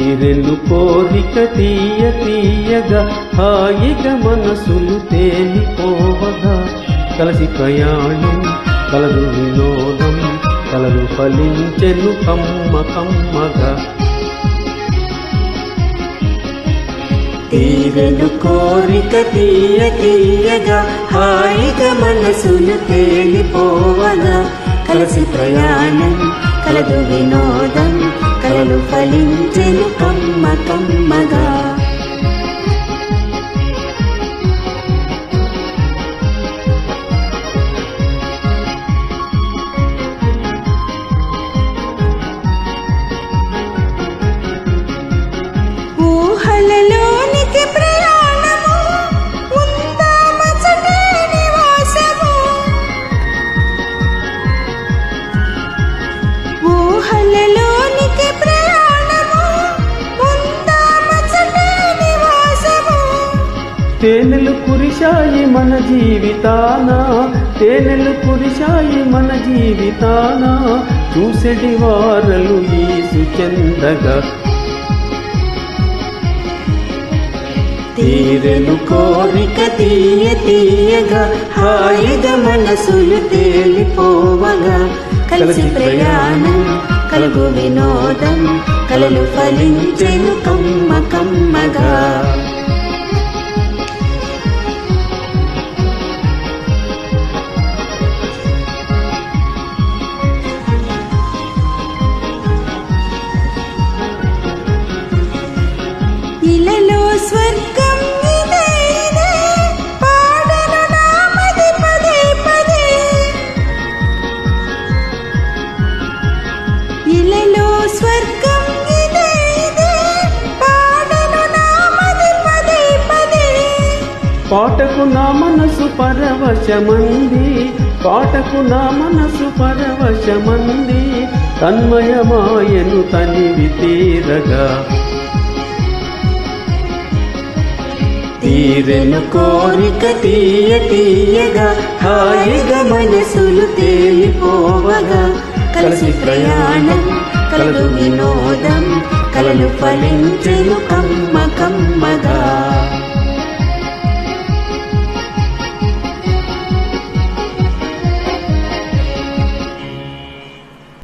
తీరెను కోరిక తీయ తీయగా హాయిగా మనసులు తేలిపోవగా కలిసి ప్రయాణం కలదు వినోదం కలలు ఫలించెను కమ్మ కమ్మగా తీరెను కోరిక తీయ తీయగా హాయిగా మనసులు తేలిపోవగా కలిసి ప్రయాణం కలదు వినోదం కలలు ఫలించెను కమ్మ కమ్మగా ఊహలలోనికి ప్రయాణము ఉందామచటే నివాసము ఊహలలోనికి ప్రయాణము ఉందామచటే నివాసము తేనెలు కురిశాయి మన జీవితాన తేనెలు కురిశాయి మన జీవితాన చూసెడి వారలు ఈ సుచందగా తీరెను కోరిక తీయ తీయగా హాయిగా మనసులు తేలిపోవగా కలిసి ప్రయాణం కలుగు వినోదం కలలు ఫలించెను కమ్మ కమ్మగా ఇలలో స్వర్గం ఇదే ఇదే పాడెను నామది పదే పదే ఇలలో స్వర్గం ఇదే ఇదే పాడెను నామది పదే పదే పాటకు నా మనసు పరవశమంది పాటకు నా మనసు పరవశమంది తన్మయమాయను తనివి తీరగా తీరెను కోరిక తీయ తీయగా హాయిగా మనసులు తేలిపోవగా కలిసి ప్రయాణం కలదు వినోదం కలలు ఫలించెను కమ్మ కమ్మగా